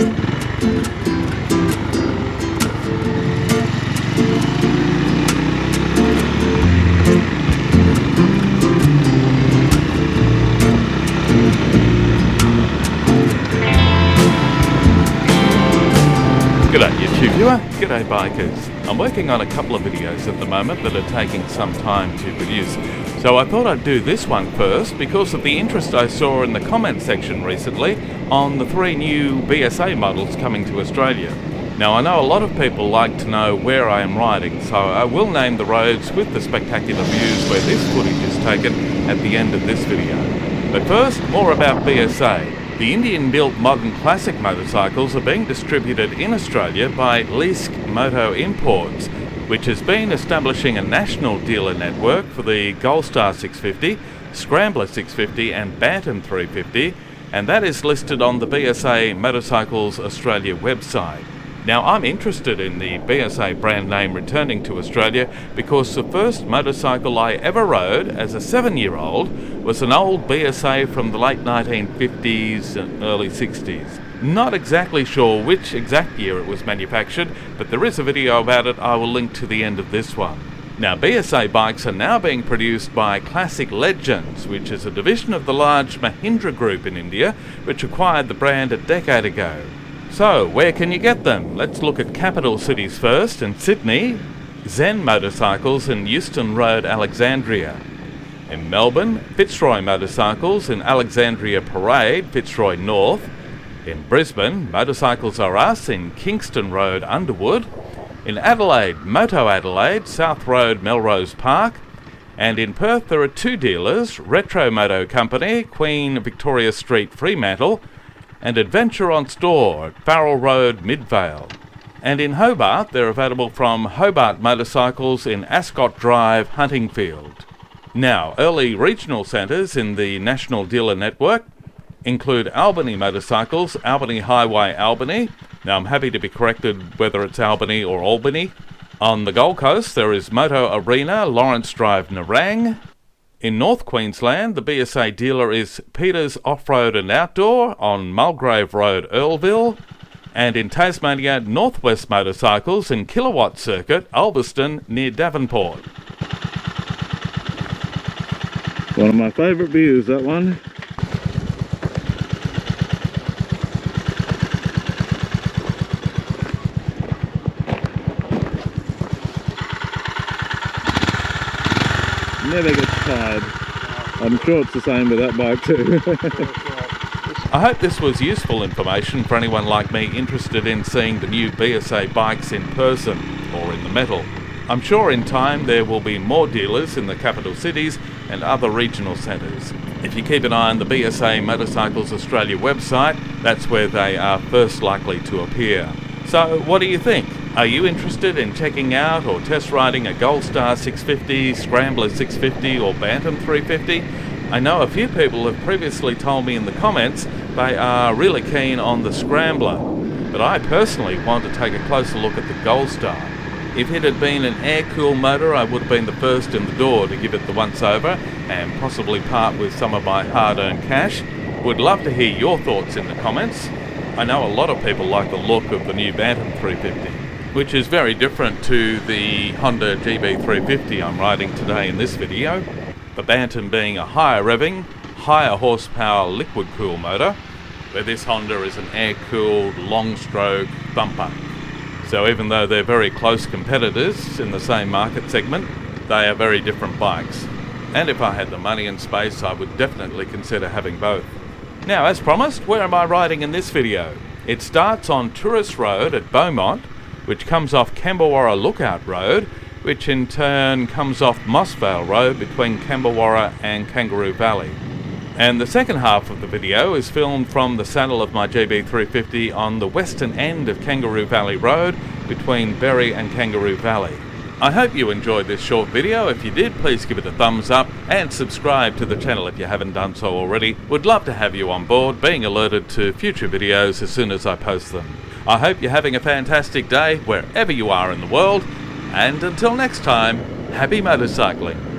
G'day YouTube viewer, g'day bikers. I'm working on a couple of videos at the moment that are taking some time to produce. So I thought I'd do this one first because of the interest I saw in the comment section recently on the 3 new BSA models coming to Australia. Now I know a lot of people like to know where I am riding, so I will name the roads with the spectacular views where this footage is taken at the end of this video. But first, more about BSA. The Indian-built modern classic motorcycles are being distributed in Australia by Leask Moto Imports, which has been establishing a national dealer network for the Goldstar 650, Scrambler 650 and Bantam 350, and that is listed on the BSA Motorcycles Australia website. Now I'm interested in the BSA brand name returning to Australia because the first motorcycle I ever rode as a 7-year-old was an old BSA from the late 1950s and early 60s. Not exactly sure which exact year it was manufactured, but there is a video about it I will link to the end of this one. Now BSA bikes are now being produced by Classic Legends, which is a division of the large Mahindra Group in India, which acquired the brand a decade ago. So, where can you get them? Let's look at capital cities first. In Sydney, Zen Motorcycles in Euston Road, Alexandria. In Melbourne, Fitzroy Motorcycles in Alexandria Parade, Fitzroy North. In Brisbane, Motorcycles R Us in Kingston Road, Underwood. In Adelaide, Moto Adelaide, South Road, Melrose Park. And in Perth there are 2 dealers, Retro Moto Company, Queen Victoria Street, Fremantle, and Adventure on Store at Farrell Road, Midvale. And in Hobart, they're available from Hobart Motorcycles in Ascot Drive, Huntingfield. Now, early regional centres in the National Dealer Network include Albany Motorcycles, Albany Highway, Albany. Now, I'm happy to be corrected whether it's Albany or Albany. On the Gold Coast, there is Moto Arena, Lawrence Drive, Nerang. In North Queensland, the BSA dealer is Peters Off-Road and Outdoor on Mulgrave Road, Earlville. And in Tasmania, Northwest Motorcycles in Kilowatt Circuit, Ulverston, near Davenport. One of my favourite views, that one. Never gets tired. I'm sure it's the same with that bike too. I hope this was useful information for anyone like me interested in seeing the new BSA bikes in person or in the metal. I'm sure in time there will be more dealers in the capital cities and other regional centres. If you keep an eye on the BSA Motorcycles Australia website, that's where they are first likely to appear. So what do you think? Are you interested in checking out or test riding a Goldstar 650, Scrambler 650 or Bantam 350? I know a few people have previously told me in the comments they are really keen on the Scrambler, but I personally want to take a closer look at the Goldstar. If it had been an air-cooled motor, I would have been the first in the door to give it the once-over and possibly part with some of my hard-earned cash. Would love to hear your thoughts in the comments. I know a lot of people like the look of the new Bantam 350, which is very different to the Honda GB350 I'm riding today in this video. The Bantam being a higher revving, higher horsepower liquid cool motor, where this Honda is an air-cooled long-stroke thumper. So even though they're very close competitors in the same market segment, they are very different bikes. And if I had the money and space, I would definitely consider having both. Now, as promised, where am I riding in this video? It starts on Tourist Road at Beaumont, which comes off Camberwarra Lookout Road, which in turn comes off Mossvale Road between Camberwarra and Kangaroo Valley. And the second half of the video is filmed from the saddle of my GB350 on the western end of Kangaroo Valley Road between Berry and Kangaroo Valley. I hope you enjoyed this short video. If you did, please give it a thumbs up and subscribe to the channel if you haven't done so already. Would love to have you on board, being alerted to future videos as soon as I post them. I hope you're having a fantastic day wherever you are in the world, and until next time, happy motorcycling.